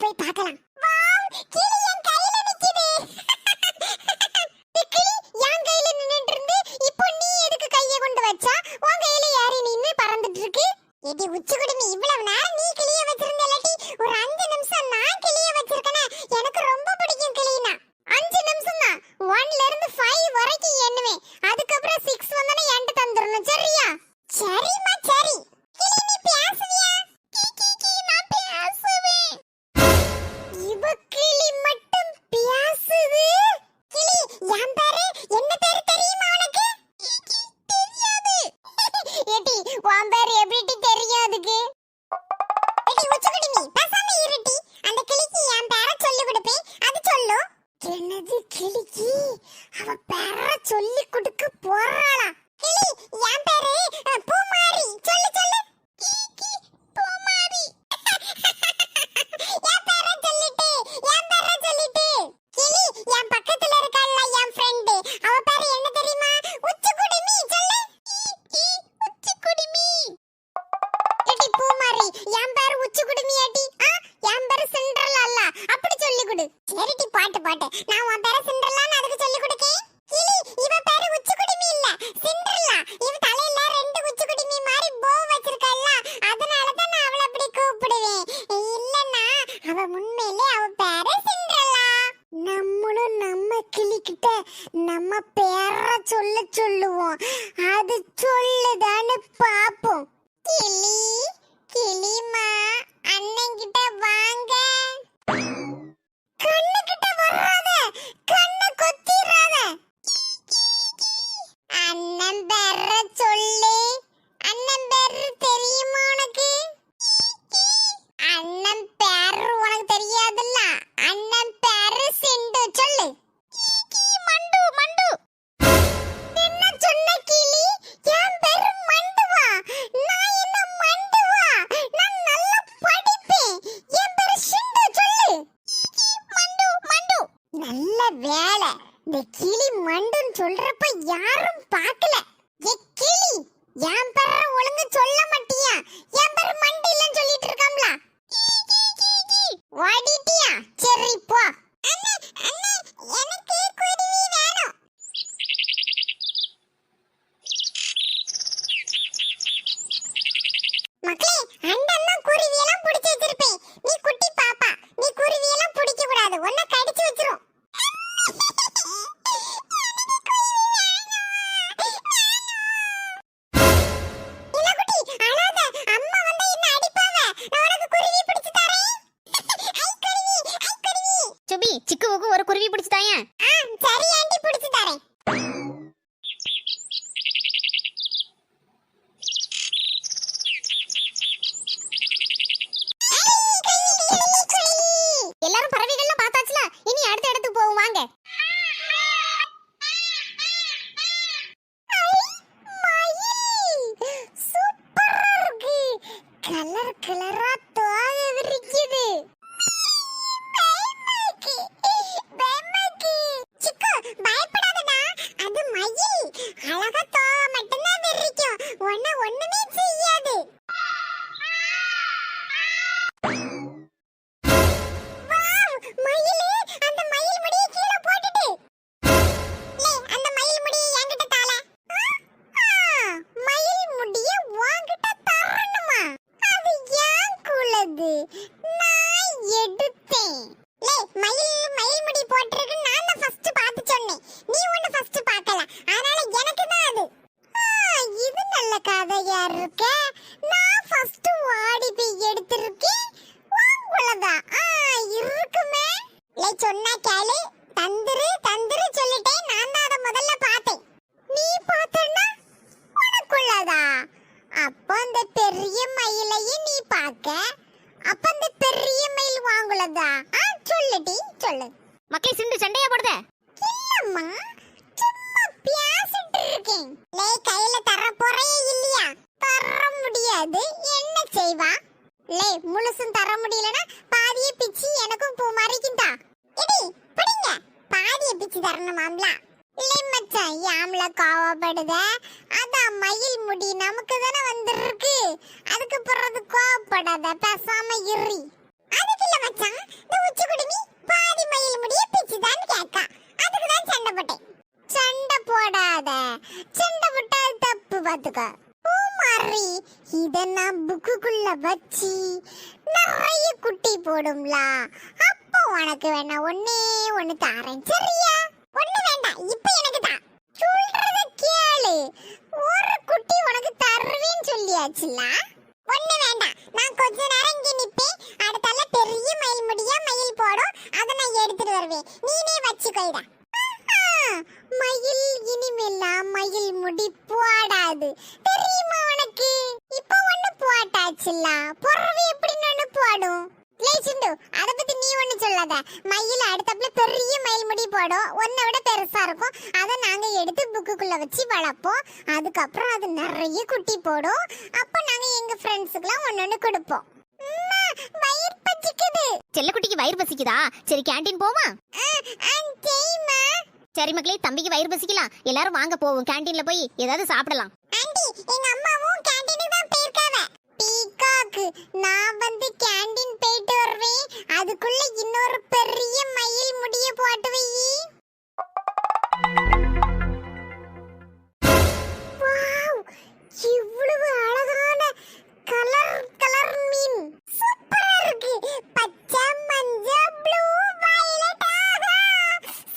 போய் பார்க்கலாம். வாவ், கிளி என் கையில நிக்குது. கிளி என் கையில நின்னுட்டு இருந்து இப்போ நீ எதுக்கு கையை கொண்டு வச்சா? உன் கையில யாரி நின்னு பறந்துட்டு இருக்கு? ஏடி உச்சிக்குடுமி, இவ்வளவு நேரம் நீ கிளிய வச்சிருந்தலடி, ஒரு 5 நிமிஷம் நான் கிளிய வச்சிருக்கனே. எனக்கு ரொம்ப பிடிக்கும் கிளினா. 5 நிமிஷம் தான். 1ல இருந்து 5 வரைக்கும் எண்ணுவேன். அதுக்கு அப்புறம் 6 வந்தனே என்கிட்ட தந்துறணும். சரியா? சரிமா சரி. கிளி நீ பேசுவியா? கி நான் பேசுவேன். இவ கிளி மட்டும் பேசுது. கிளி என் பேரு என்ன பேரு தெரியுமா உனக்கு? தெரியாது. ஏடி உன் பேரு எப்படி தெரியும் அதுக்கு? ஏடி உச்சிக்குடுமி, பேசாம இருடி. அந்த கிளிக்கு என் பேரை சொல்லி கொடுப்பேன், அது சொல்லு. என்னது கிளிக்கு அவ பேரை சொல்லி கொடுக்க போறாளா? கிளி என் பேரு பூமாரி, சொல்லு சொல்லு. பூமாரி. என் பேரை சொல்லிட்டு, என் பேரை சொல்லிட்டு. கிளி என் பக்கத்துல இருக்காள்ல என் ஃப்ரெண்ட், அவ பேரு என்ன தெரியுமா? உச்சிக்குடுமி, சொல்லு. உச்சிக்குடுமி. ஏடி பூமாரி, என் பேரு உச்சிக்குடுமி ஏடி. என் பேரு சிண்ட்ரல்லா இல்ல, அப்படி சொல்லி கொடு. சரிடி பாட்டு பாட்டு, நான் உன் பேரை சிண்ட்ரல்லான்னு அதுக்கு சொல்லி கொடுக்கேன். கிளி இவ பேரு உச்சிக்குடுமி இல்ல, சிண்ட்ரல்லா. இவ தலையில 2 உச்சிக்குடுமி மாதிரி போ வச்சிருக்கல்ல, அதனால தான் நான் அவளை அப்படி கூப்பிடுவேன். இல்லன்னா அவ உண்மையிலே அவ பேரு சிண்ட்ரல்லா. நம்மளும் நம்ம கிளி கிட்ட நம்ம பேரை சொல்லுவோம், அது சொல்லுதான்னு பாப்போம். கிளி கிளிமா, அண்ணன் கிட்ட வாங்க. கண்ணு கிட்ட வராத, கண்ணை கொத்திராத. அண்ணன் பேர சொல்லு. அண்ணன் பேரு தெரியுமா உனக்கு? அண்ணன் பேரு உனக்கு தெரியாதுல்ல? அண்ணன் பேரு சிண்டு, சொல்லு. மண்டு மண்டு. என்ன சொன்ன கிளி? என் பேரு மண்டுவா? நான் என்ன மண்டுவா? நான் நல்லா படிப்பேன். என் பேரு சிண்டு, சொல்லு. மண்டு மண்டு. நல்ல வேளை, இந்த கிளி மண்டுன்னு சொல்றப்ப யாரும் பார்க்கல. ஏ கிளி, என் பேரை ஒழுங்கா சொல்ல மாட்டியா? என் பேரு மண்டு இல்லன்னு சொல்லிட்டு இருக்கோம்ல. ஓடிட்டியா? சரி போ. அண்ணே அண்ணே, எனக்கு குருவி வேணும். மக்களே, அண்ணன் தான் குருவி எல்லாம் பிடிச்சு வச்சிருப்பேன். நீ குட்டி பாப்பா, நீ குருவி எல்லாம் பிடிக்க கூடாது, உன்னை கடிச்சு வச்சிரும். சுபி, சிக்குவுக்கு ஒரு குருவி பிடிச்சு தாயேன். சரி ஆண்டி, பிடிச்சு தரேன். எல்லாரும் பறவைகள்லாம் பார்த்தாச்சுல, இனி அடுத்த இடத்துக்கு போவோம் வாங்க. சூப்பரா இருக்கு. கலர் கலரா தோகை விரிக்குது. சிக்கு, பயப்படாதடா, அது மயில். அழகா தோகை மட்டும்தான் விரிக்கும், உன்னை ஒண்ணுமே செய்யாது. வாவ், மயிலே, அந்த மயில் முடியை கீழே போட்டுட்டு. லே, அந்த மயில் முடியை என்கிட்ட தாள. மயில் முடியை உன்கிட்ட தரணுமா? அது ஏன் குலது, நான் எடுத்தேன். லே, மயில் முடி போட்டிருக்கு, நான் தான் ஃபர்ஸ்ட் பார்த்து சொன்னேன். நீ ஒன்னு ஃபர்ஸ்ட் பார்க்கல, அதனால எனக்கு தான் அது. இது நல்ல கதையா இருக்க. நான் ஃபர்ஸ்ட் ஓடி போய் எடுத்திருக்கேன். உங்களதா இருக்குமே. லே, சொன்னா கேளு. தந்திரு தந்திரு சொல்லிட்டேன். நான் தான் அதை முதல்ல பார்த்தேன். நீ பார்த்தனா உனக்குள்ளதா? அப்ப அந்த பெரிய மயிலையும் நீ பார்க்க, அப்ப அந்த பெரிய மயில் வாங்குலதா? சொல்லுடி சொல்லு. மக்களே, சிண்டு சண்டையா போடுத? இல்லம்மா, சும்மா பேசிட்டு இருக்கேன். லே, கையில தர போறே இல்லையா? தர முடியாது, என்ன செய்வா? லே, முழுசும் தர முடியலனா பாதியை பிச்சு எனக்கும் பூ மாறிக்கிண்டா. எடி பிடிங்க, பாதியை பிச்சு தரணுமாம்ல. லே மச்சான், யாம்ல கோவப்படுத? அதான் மயில் முடி நமக்கு தானே வந்திருக்கு, அதுக்கு பிறகு கோவப்படாத, பேசாம இரு. அதுக்கு இல்ல மச்சான், பாத்துக்க. பூமாரி இத நான் புக்குக்குள்ள வச்சு நிறைய குட்டி போடும்ல, அப்போ உனக்கு வேணா ஒண்ணே ஒண்ணு தாரேன், சரியா? ஒண்ணு வேண்டாம், இப்ப எனக்கு தான். சொல்றத கேளு, ஒரு குட்டி உனக்கு தருவேன்னு சொல்லியாச்சுல. ஒண்ணு வேண்டாம், நான் கொஞ்ச நேரம் இங்க நிப்பேன். அடுத்தால பெரிய மயில் முடியா மயில் போடும், அதை நான் எடுத்துட்டு வருவேன். நீனே வச்சுக்கோடா. மயில் இனிமேலாம் மயில் முடி போடாது, தெரியுமா உனக்கு? இப்ப ஒண்ணு போட்டாச்சுல, பொறவு எப்படி ஒண்ணு போடும்? சிண்டு, அத பத்தி நீ ஒண்ணு சொல்லாத. மயில் அடுத்தப்ல பெரிய மயில் முடி போடும், ஒன்னை விட பெருசா இருக்கும். அதை நாங்க எடுத்து புக்குக்குள்ள வச்சு வளர்ப்போம். அதுக்கப்புறம் அது நிறைய குட்டி போடும். அப்ப நாங்க எங்க ஃப்ரெண்ட்ஸுக்குலாம் ஒன்னொன்னு கொடுப்போம். வயிறு பசிக்குது. செல்லக்குட்டிக்கு வயிறு பசிக்குதா? சரி கேண்டீன் போமா? சரிம்மா. சரி மக்களே, தம்பிக்கு வயிறு பசிக்கலாம், எல்லாரும் வாங்க போவோம் கேண்டீன்ல போய் ஏதாவது சாப்பிடலாம். ஆண்டி, எங்க அம்மாவும் கேண்டீனுக்கு தான் போயிருக்காவ. பீகாக், நான் வந்து கேண்டீன் போயிட்டு வருவேன். அதுக்குள்ள இன்னொரு பெரிய மயில் முடிய போட்டு வை. வாவ், இவ்வளவு அழகான கலர் கலர் மீன். சூப்பரா இருக்கு. பச்சை, மஞ்சள், ப்ளூ, வயலட்.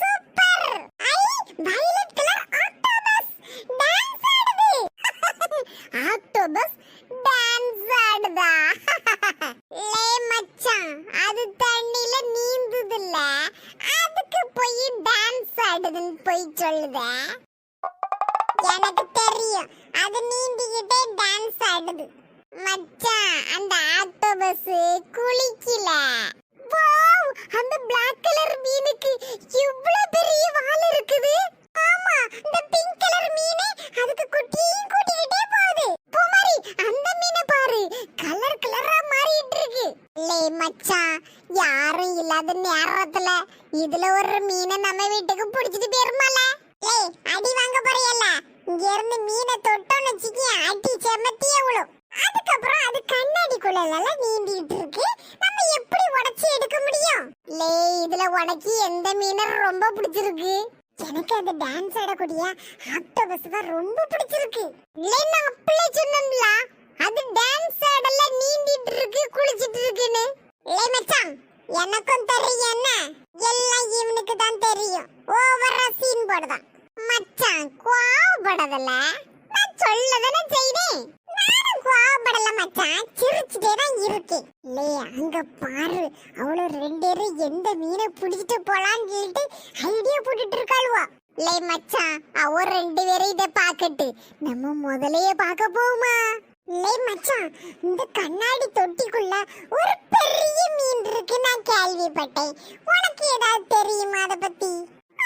சூப்பர். ஐ, வயலட் கலர் ஆக்டோபஸ் டான்ஸ் ஆடுது. ஆக்டோபஸ் டான்ஸ் ஆடுதா? லே மச்சான், அது தண்ணில நீந்துதுல்ல, அதுக்கு போய் டான்ஸ் ஆடுதுன்னு போய் சொல்லுத. எனக்கு தெரியும், அது நீந்திக்கிட்டே டான்ஸ் ஆடுது. மச்சான், அந்த ஆக்டோபஸ் குளிக்கல. வாவ், அந்த பிளாக் கலர் மீனுக்கு இவ்ளோ பெரிய வால் இருக்குது. ஆமா, இந்த பிங்க் கலர் மீனே அதுக்கு குட்டியும் கூட்டிக்கிட்டே போகுது. பூமாரி, அந்த மீனை பாரு, கலர் கலரா மாறிட்டு இருக்கு. லே மச்சான், யாரும் இல்லாத நேரத்துல இதுல ஒரு மீனை நம்ம வீட்டுக்கு பிடிச்சிட்டு போயிருமால. லே, அடி வாங்க போறியல்ல, இங்க இருந்து மீனை தொட்டோன்னு வச்சுக்கி அடி செமத்தியே விழும். அதுக்கப்புறம் அது கண்ணாடிக்குள்ள நீந்திட்டு இருக்கு, நம்ம எப்படி உடைச்சு எடுக்க முடியும்? லே, இதுல உனக்கு எந்த மீனை ரொம்ப பிடிச்சிருக்கு? எனக்கு அந்த டான்ஸ் ஆடக்கூடிய ஆக்டோபஸ் தான் ரொம்ப பிடிச்சிருக்கு. இல்லை, நான் அப்பளே சொன்னேன்ல, அது டான்ஸ் ஆடல, நீந்திட்டு இருக்கு, குளிச்சிட்டு இருக்குன்னு. இல்லை மச்சான், எனக்கும் தெரியும். என்ன எல்லாம் இவனுக்கு தான் தெரியும். ஓவரா சீன் போடுதான் மச்சான். கோவப்படல, நான் சொல்லதானே செய்தேன். நானும் கோவப்படல மச்சான், சிரிச்சுட்டே தான் இருக்கேன். லே, அங்க பாரு, அவளு ரெண்டு பேரும் எந்த மீனை பிடிச்சிட்டு போலான்னு சொல்லிட்டு ஐடியா போட்டுட்டு இருக்காளுவா. லே மச்சான், அவ ரெண்டு பேரும் இதை பாக்கட்டு, நம்ம முதலையே பார்க்க போகுமா? லே மச்சான், இந்த கண்ணாடி தொட்டிக்குள்ள ஒரு பெரிய மீன் இருக்கு, நான் கேள்விப்பட்டேன். உனக்கு ஏதாவது தெரியுமா அத பத்தி?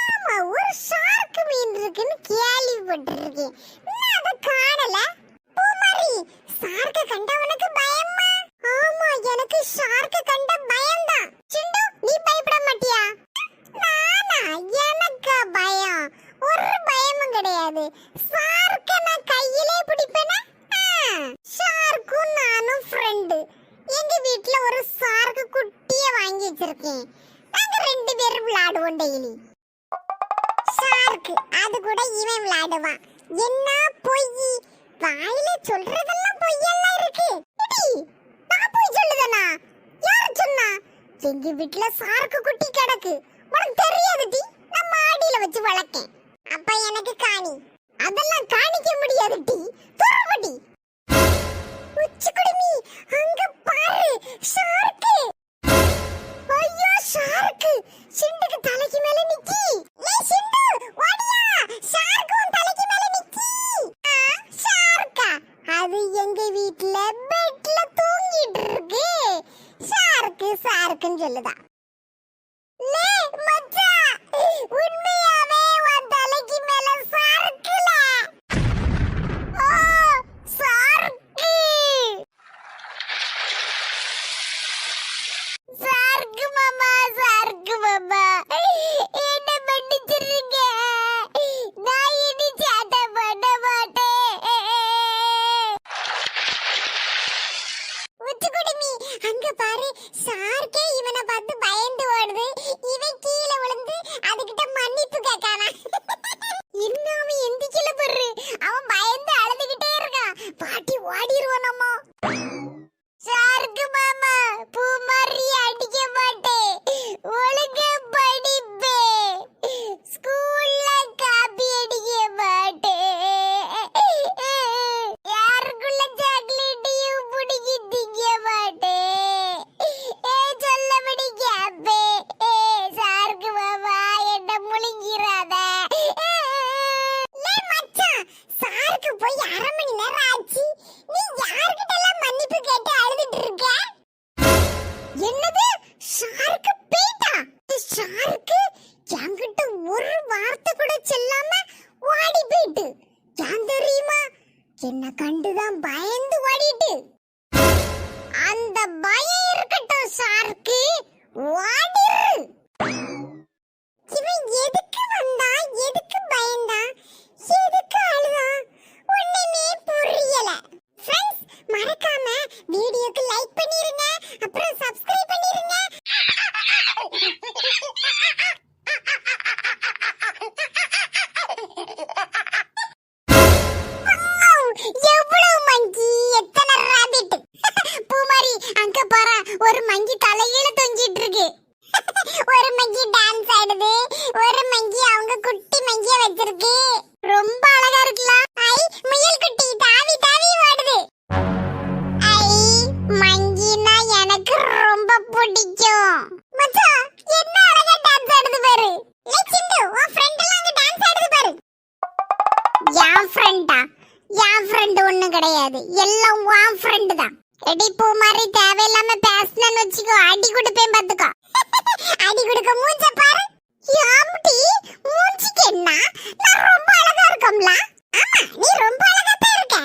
ஆமா, ஒரு ஷார்க் மீன் இருக்குன்னு கேள்விப்பட்டிருக்கேன். நான் அத காணல. பூமாரி, ஷார்க்க கண்டா உனக்கு பயமா? ஆமா, எனக்கு ஷார்க்க கண்ட பயம்தான். சிண்டு, நீ பயப்பட மாட்டியா? நானா? எனக்கு பயம் ஒரு பயமும் கிடையாது. ஷார்க்க நான் கையிலே பிடிப்பேனா? ஷார்க்கும் நானும் ஃப்ரெண்டு. எங்க வீட்ல ஒரு ஷார்க் குட்டிய வாங்கி வச்சிருக்கேன். நாங்க ரெண்டு பேரும் விளையாடுவோம் டெய்லி. ஷார்க் அது கூட இவன் விளையாடுவான். என்ன பொய், வாயில சொல்றதெல்லாம் பொய்யெல்லாம் இருக்கு. நான் பொய் சொல்லுதனா? யார் சொன்னா? எங்க வீட்ல ஷார்க் குட்டி கிடக்கு, உனக்கு தெரியாது டி. நான் மாடியில வச்சு வளர்க்கேன். அப்ப எனக்கு காணி, அதெல்லாம் காணிக்க முடியாது டி. துறவடி உச்சிக்குடுமி, அங்க பாரு, ஷார்க். ஐயோ, ஷார்க் சிண்டுக்கு தலைக்கு மேல நிக்கி. ஏ சிண்டு, ஓடியா, ஷார்க் உன் தலைக்கு மேல நிக்கி. ஷார்க்கா? அது எங்க வீட்ல பெட்ல தூங்கிட்டு இருக்கு. ஷார்க் ஷார்க்னு சொல்லுதா? லே மச்சான், உண்மையாவே உன் தலைக்கு மேல ஷார்க்ல. ஓ, ஷார்க். ஷார்க் மாமா, ஷார்க் மாமா, என்ன மன்னிச்சிருங்க. நான் இனி சேட்டை பண்ண மாட்டேன். உச்சிக்குடுமி, அங்க பாரு, ஷார்க்கே இவனை பார்த்து பயந்து ஓடுது. இவன் கீழே விழுந்து அதுகிட்ட மன்னிப்பு கேட்கானா? இன்னும் அவன் எந்திக்கல பாரு, அவன் பயந்து அழுதுகிட்டே என்ன கண்டுதான் பயந்து ஓடிட்டு. அந்த பயம் இருக்கட்டும் சார்க்கு, ஓடிரு. இவன் எதுக்கு வந்தா, எதுக்கு பயந்தா, எதுக்கு அழுதா, ஒண்ணுமே புரியல. ஃப்ரெண்ட்ஸ், மறக்காம வீடியோக்கு லைக் பண்ணிருங்க, அப்புறம் சப்ஸ்கிரைப் பண்ணிருங்க. எவ்வளவு மங்கி, எத்தனை ராபிட். பூமாரி, அங்க பாரு, ஒரு மங்கி தலையில தொங்கிட்டு இருக்கு. ஒரு மங்கி டான்ஸ் ஆடுது, ஒரு மங்கி அவங்க குட்டி மங்கிய வச்சிருக்கு. ரொம்ப அழகா இருக்குல. ஐ, முயல் குட்டி தாவி தாவி ஓடுது. ஐ, மங்கினா எனக்கு ரொம்ப பிடிக்கும். மச்சான், என்ன அழகா டான்ஸ் ஆடுது பாரு. சிண்டு, உன் ஃப்ரெண்ட் எல்லாம் அங்க டான்ஸ் ஆடுது பாரு. என் ஃப்ரெண்டா? என் ஃப்ரெண்ட் ஒண்ணும் கிடையாது, எல்லாம் உன் ஃப்ரெண்ட் தான். எடி பூ மாதிரி தேவையில்லாம பேசணும்னு வச்சுக்கோ, அடி கொடுப்பேன் பாத்துக்கோ. அடி கொடுக்க மூஞ்ச பாரு. யாம்டி, மூஞ்சிக்கு என்ன? நான் ரொம்ப அழகா இருக்கம்ல? ஆமா, நீ ரொம்ப அழகா தான் இருக்க.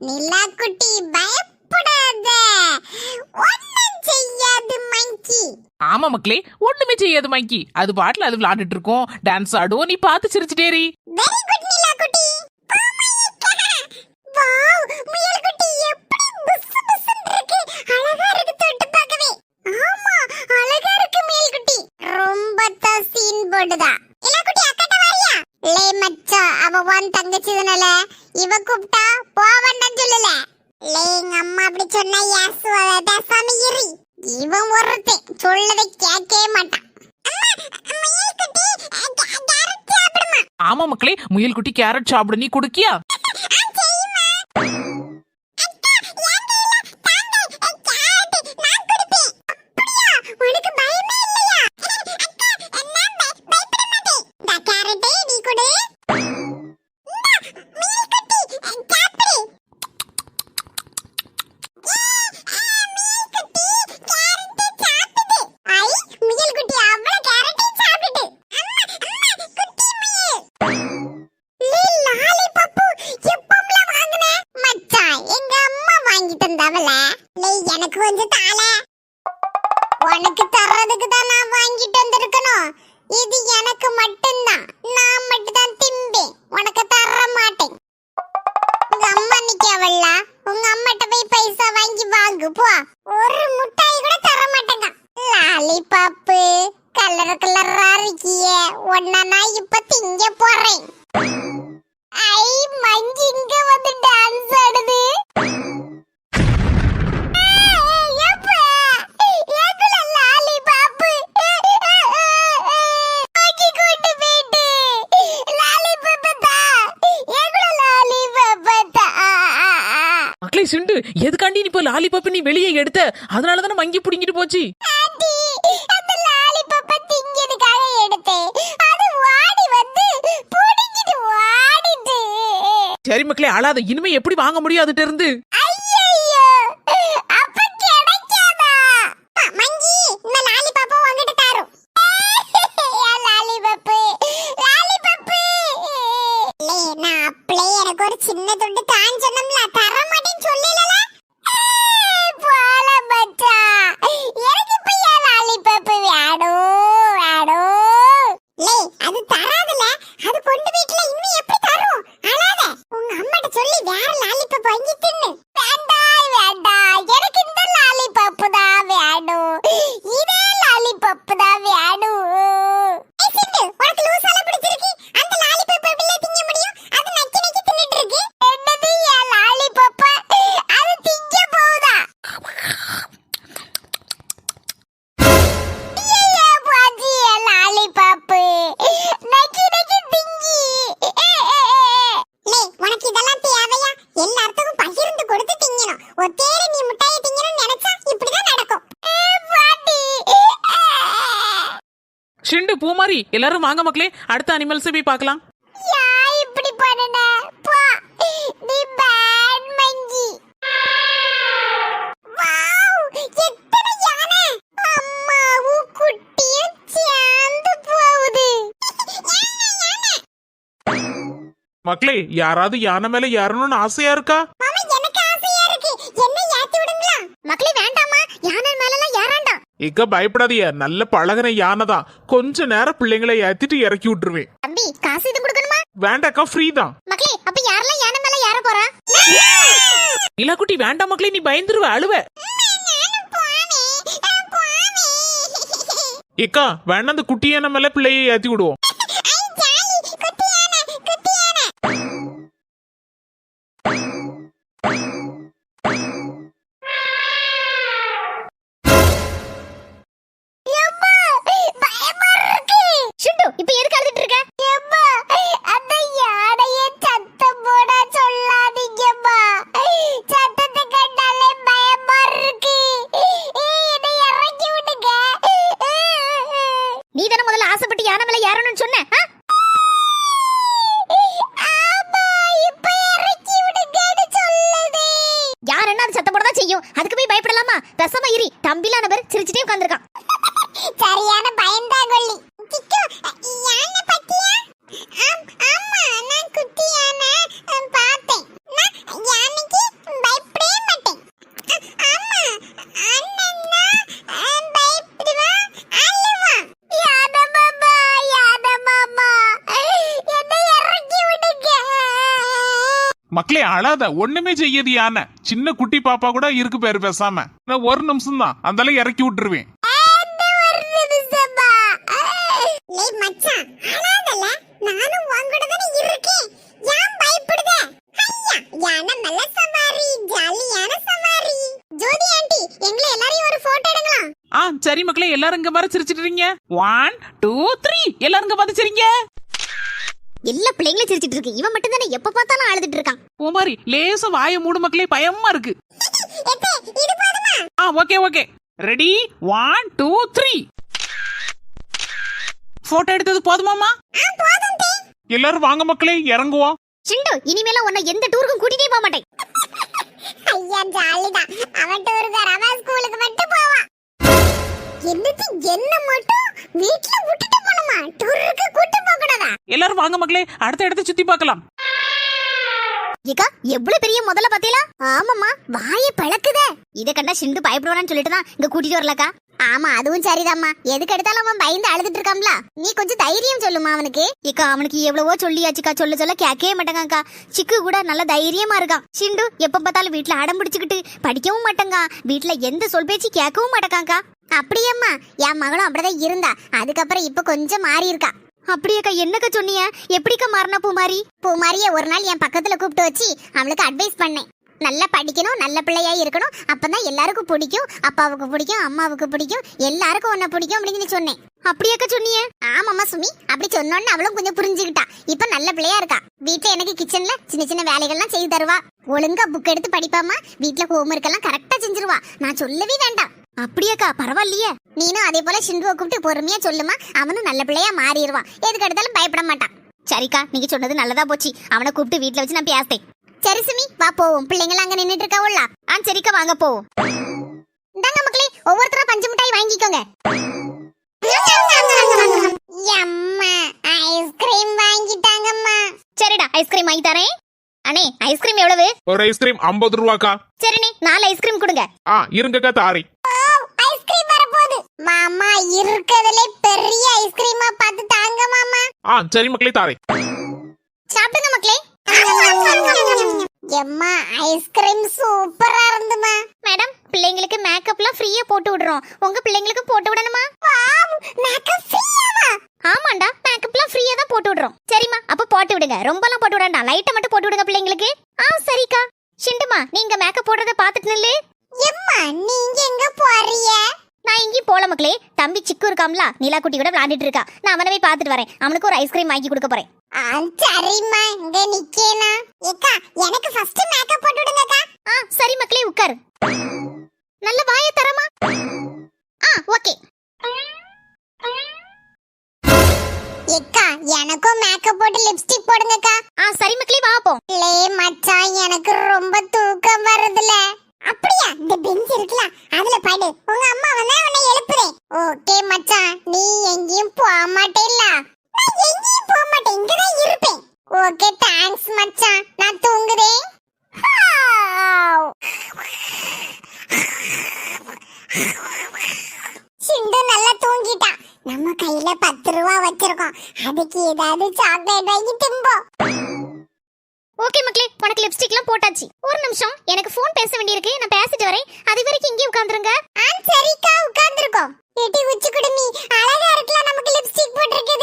நிலா குட்டி, பயப்படாத, ஒண்ணும் செய்யாது மங்கி. ஆமா மக்களே, ஒண்ணுமே செய்யாது மங்கி. அது பாட்டுல அது விளையாண்டுட்டு இருக்கோம், டான்ஸ் ஆடுவோம், நீ பார்த்து சிரிச்சிட்டேரி. வெரி குட் நிலா குட்டி. வாவ், முயல் குட்டி எப்படி புஸ் புஸ்ன்னு இருக்கு. அழகா இருக்கு தொட்டு பார்க்கவே. ஆமா, அழகா இருக்கு முயல் குட்டி. ரொம்ப சீன் போடுதா. நிலா குட்டி, அக்கட்ட வாரியா? லே மச்சா, அவ வான் தங்கச்சிதனால இவ கூப்பிட்டா போவண்டன்னு சொல்லல. லே, எங்க அம்மா அப்படி சொன்னா யாசுவ பேசாம இரு. இவன் ஒருத்தே சொல்லதை கேட்கவே மாட்டான். ஆமா மக்களே, முயல் குட்டி கேரட் சாப்பிடு, நீ குடுக்கியா? எனக்கு கொஞ்சம் தால. உனக்கு தர்றதுக்கு தான் நான் வாங்கிட்டு வந்திருக்கணும். இது எனக்கு மட்டும்தான், நான் மட்டும் தான் திம்பேன், உனக்கு தர மாட்டேன். உங்க அம்மா நிக்கவல்ல, உங்க அம்மாட்ட போய் பைசா வாங்கி வாங்கு போ. ஒரு முட்டாய் கூட தர மாட்டேங்க. லாலிபாப்பு கலர் கலரா இருக்கியே, ஒன்ன நான் இப்ப திங்க போறேன். ஐ, மங்கி இங்க வந்து டான்ஸ் ஆடுது. சிண்டு, எதுக்காண்டி நீ இப்ப லாலிபாப் நீ வெளியே எடுத்த? அதனாலதானே மங்கி புடிங்கிட்டு போச்சு. சரி மக்களே, அழாத. இனிமே எப்படி வாங்க முடியும் அதுட்ட இருந்து? ஒரு சின்ன துண்டு தான் சொன்னோம்ல, தர மாட்டேன்னு சொல்லல. அது தராதுல, அது கொண்டு வீட்ல இன்னும் எப்படி தரும்? அழாத, உங்க அம்மாட்ட சொல்லி வேற லாலிபாப் வாங்கி தின்னு. வேண்டாம் வேண்டாம், எனக்கு இந்த லாலிபாப் தான் வேணும், இதே லாலிபாப் தான் வேணும். ஏய் சிண்டு, உனக்கு லூசால பிடிச்சிருக்கு. அந்த லாலிபாப் எப்படில திங்க முடியும்? அது நக்கி நக்கி தின்னுட்டு இருக்கு. என்னது ஏ லாலிபாப்? அது திங்க போகுதா? ஏ பாஜி, ஏ லாலிபாப் நக்கி நக்கி திங்கி. லே, உனக்கு இதெல்லாம் தேவையா? எல்லாத்துக்கும் பகிர்ந்து கொடுத்து திங்கணும். ஒத்தேரி நீ முட்டையை திங்கணும்னு நினைச்சா இப்படிதான் நடக்கும். சிண்டு, பூமாரி, எல்லாரும் வாங்க மக்களே, அடுத்த அனிமல்ஸ் போய் பார்க்கலாம். யா, இப்படி பண்ணுன போ, நீ பேட் மங்கி. வாவ், எத்தனை யானை! அம்மாவும் குட்டியும் சேர்ந்து போகுது. மக்களே, யாராவது யானை மேல ஏறணும்னு ஆசையா இருக்கா? மாமா எனக்கு ஆசையா இருக்கு, என்ன ஏத்தி விடுங்களா? மக்களே வேண்டாமா, யானை மேலலாம் ஏறாண்டா. இக்க பயப்படாதீங்க, நல்ல பழகின யானை தான். கொஞ்ச நேரம் பிள்ளைங்களை ஏத்திட்டு இறக்கி விட்டுருவேன். தம்பி காசு இது கொடுக்கணுமா? வேண்டாக்கா, ஃப்ரீ தான். மக்களே அப்ப யாரெல்லாம் யானை மேல ஏற போறா? நிலாக்குட்டி வேண்டாம் மக்களே, நீ பயந்துருவ, அழுவ. இக்கா வேணா அந்த குட்டி யானை மேல பிள்ளையை ஏத்தி விடுவோம். ஷிண்டு இப்ப எதுக்கு அழுதுட்டு இருக்க? அந்த யானையை சத்தம் போட சொல்லாதீங்கம்மா, சத்தத்தை கேட்டாலே பயமா இருக்கு, என்னை இறக்கி விடுங்க. நீ தானே முதல்ல ஆசைப்பட்டு யானை மேல ஏறணும்னு சொன்ன. ஆமா, இப்ப இறக்கி விடுங்கன்னு சொல்லுதே. யார் என்ன அது சத்தம் போடதான் செய்யும், அதுக்கு போய் பயப்படலாமா? பேசாம இரி. தம்பிலான பேர் சிரிச்சிட்டே உட்கார்ந்திருக்கான். சரியான பயந்தா கொள்ளி. சிக்கு, யானை பத்தியா? ஆமா, நான் குட்டி யானை பார்த்தேன். நான் யானைக்கு பயப்படவே மாட்டேன். ஆமா, அண்ணன்னா பயப்படுவான், அழுவான். யானை மாமா, யானை மாமா, என்னை இறக்கி விடுங்க. மக்களே அழாத, ஒண்ணுமே செய்யது யானை. சின்ன குட்டி பாப்பா கூட இருக்கு பேரு, பேசாம நான் ஒரு நிமிஷம் தான் அந்தால இறக்கி விட்டுருவேன். லேய் மச்சான், அழாதல, நானும் உன்கூட தானே இருக்கேன், ஏன் பயப்படுத? ஐயா, யானை மேல சவாரி, ஜாலியான சவாரி. ஜோதி ஆண்டி, எங்களை எல்லாரையும் ஒரு போட்டோ எடுக்கலாம். சரி மக்களே, எல்லாரும் இங்க மாதிரி சிரிச்சிட்டு இருக்கீங்க. 1 2 3 எல்லாரும் இங்க பார்த்து சிரிங்க. எல்லா பிள்ளைங்களும் சிரிச்சிட்டு இருக்கு, இவன் மட்டும் தானே எப்ப பார்த்தாலும் அழுதுட்டு இருக்கான். பூமாரி லேசா வாயை மூடு மக்களே, பயமா இருக்கு. எத்தே, இது போதுமா? Okay okay, ready 1 2 3. போட்டோ எடுத்தது போதுமாமா? போதும் தே. எல்லாரும் வாங்க மக்களே, இறங்குவோம். ஷிண்டு இனிமேல உன்னை எந்த டூருக்கும் கூட்டிட்டே போக மாட்டேன். ஐயா ஜாலிதான், அவன் டூருக்கு அவன் ஸ்கூலுக்கு மட்டும் போவான். என்னது, என்ன மட்டும் வீட்ல விட்டுட்டு போணுமா? டூருக்கு கூட்டி போக கூடாதா? எல்லாரும் வாங்க மக்களே, அடுத்த இடத்தை சுத்தி பார்க்கலாம். ஏக்கா எவ்வளவு பெரிய முதல்ல பாத்தீங்களா? ஆமாமா, வாயை பழக்குதே. இத கண்டா ஷிண்டு பயப்படுவான்னு சொல்லிட்டு தான் இங்க கூட்டிட்டு வரலக்கா. ஆமா அதுவும் சரிதாம்மா, எதுக்கு எடுத்தாலும் அவன் பயந்து அழுதுட்டு இருக்காம்ல, நீ கொஞ்சம் தைரியம் சொல்லுமா அவனுக்கு. ஏக்கா அவனுக்கு எவ்வளவோ சொல்லியாச்சுக்கா, சொல்ல சொல்ல கேட்கவே மாட்டேங்கக்கா. சிக்கு கூட நல்ல தைரியமா இருக்கான். ஷிண்டு எப்ப பார்த்தாலும் வீட்டுல அடம் பிடிச்சுக்கிட்டு படிக்கவும் மாட்டேங்க, வீட்டுல எந்த சொல் பேச்சு கேட்கவும் மாட்டேங்காக்கா. அப்படியேம்மா, என் மகளும் அப்படிதான் இருந்தா, அதுக்கப்புறம் இப்ப கொஞ்சம் மாறி இருக்கா. அப்படியேக்கா, என்னக்கா சொன்னீங்க? எப்படிக்கா மாறினா பூமாரி? பூமாரிய ஒரு நாள் என் பக்கத்துல கூப்பிட்டு வச்சு அவளுக்கு அட்வைஸ் பண்ணேன். நல்லா படிக்கணும், நல்ல பிள்ளையா இருக்கணும், அப்பதான் எல்லாருக்கும் பிடிக்கும், அப்பாவுக்கு பிடிக்கும், அம்மாவுக்கு பிடிக்கும், எல்லாருக்கும் உன்ன பிடிக்கும் அப்படின்னு சொன்னேன். அப்படியாக்கா சொன்னீங்க? ஆமாம்மா சுமி, அப்படி சொன்னோன்னு அவளும் கொஞ்சம் புரிஞ்சுக்கிட்டா. இப்ப நல்ல பிள்ளையா இருக்கா. வீட்டுல எனக்கு கிச்சன்ல சின்ன சின்ன வேலைகள்லாம் செய்து தருவா. ஒழுங்கா புக் எடுத்து படிப்பாமா, வீட்டுல ஹோம்ஒர்க் எல்லாம் கரெக்டா செஞ்சிருவா. நான் சொல்லவே வேண்டாம். அப்படியாக்கா, பரவாயில்லையே. நீனும் அதே போல சிண்டுவை கூப்பிட்டு பொறுமையா சொல்லுமா, அவனும் நல்ல பிள்ளையா மாறிடுவான், எதுக்கு எடுத்தாலும் பயப்பட மாட்டான். சரிக்கா, நீங்க சொன்னது நல்லதா போச்சு. அவனை கூப்பிட்டு வீட்டுல வச்சு நான் பேசிட்டேன். சரி சுமி, வா போவோம், பிள்ளைங்க அங்க நின்னுட்டு இருக்காவுல்ல. சரிக்கா வாங்க போவோம். இந்தாங்க மக்களே, ஒவ்வொருத்தரா பஞ்சு மிட்டாய் வாங்கிக்கோங்க. அம்மா ஐஸ்கிரீம் வாங்கிட்டாங்கம்மா. சரிடா, ஐஸ்கிரீம் வாங்கி தரேன். அண்ணே ஐஸ்கிரீம் எவ்வளவு? ஒரு ஐஸ்கிரீம் 50 ரூபாக்கா. சரிண்ணே, 4 ஐஸ்கிரீம் கொடுங்க. இருங்கக்கா தாரி. ஐஸ்கிரீம் வரப்போகுது மாமா, இருக்கறதுல பெரிய ஐஸ்கிரீமா பார்த்து தாங்க மாமா. சரி மக்களே தாரி. சாப்பிடுங்க மக்களே. எம்மா ஐஸ்கிரீம் சூப்பரா இருந்துமா. மேடம், பிள்ளைங்களுக்கு மேக்கப்லாம் ஃப்ரீயா போட்டு விடுறோம், உங்க பிள்ளைங்களுக்கு போட்டு விடணுமா? Wow, makeup ஃப்ரீயாவா? ஆமாண்டா, மேக்கப்லாம் ஃப்ரீயா தான் போட்டு விடுறோம். சரிம்மா, அப்ப போட்டு விடுங்க, ரொம்பலாம் போட்டு விடாண்டா, லைட்டா மட்டும் போட்டு விடுங்க பிள்ளைங்களுக்கு. சரிக்கா. ஷிண்டுமா, நீங்க மேக்கப் போடுறத பாத்துட்டு நில்லு. எம்மா நீங்க எங்க போறீங்க? நான் எங்கேயும் போல மக்களே, தம்பி சிக்கு இருக்காம்ல, நிலா குட்டி கூட விளையாண்டுட்டு இருக்கா, நான் அவனவே பாத்துட்டு வரேன். அவனுக்கு ஒரு ஐஸ்கிரீம் வாங்கி கொடுக்க போறேன். சரிம்மா, இங்க நிக்கேனா. ஏக்கா எனக்கு ஃபர்ஸ்ட் மேக்கப் போட்டு விடுங்கக்கா. சரி மக்களே, உட்காரு. நல்ல வாயை தரமா. ஓகே. ஏக்கா எனக்கும் மேக்கப் போட்டு லிப்ஸ்டிக் போடுங்கக்கா. சரி மக்களே, வா போ. லே மச்சான், எனக்கு ரொம்ப தூக்கம் வருதுல. அப்படியா? இந்த பெஞ்ச் இருக்குல, அதுல படு, உங்க அம்மா வந்தா உன்னை எழுப்புறேன். ஓகே மச்சான், நீ எங்கேயும் போக மாட்டேல்ல? நான் எங்கேயும் போக மாட்டேன், இங்கதான் இருப்பேன். ஓகே தேங்க்ஸ் கையில 10 ரூபா வச்சிருக்கோம். அதுக்கு ஏதாவது சாக்லேட் வாங்கி திம்போம். ஓகே மக்களே, உனக்கு லிப்ஸ்டிக்லாம் போட்டாச்சு. ஒரு நிமிஷம், எனக்கு ஃபோன் பேச வேண்டியிருக்கு, நான் பேசிட்டு வரேன். அது வரைக்கும் இங்கே உட்கார்ந்துருங்க. சரிக்கா, உட்கார்ந்துருக்கோம். ஏடி உச்சி குடுமி, அழகா இருக்கலாம் நமக்கு லிப்ஸ்டிக் போட்டிருக்குது.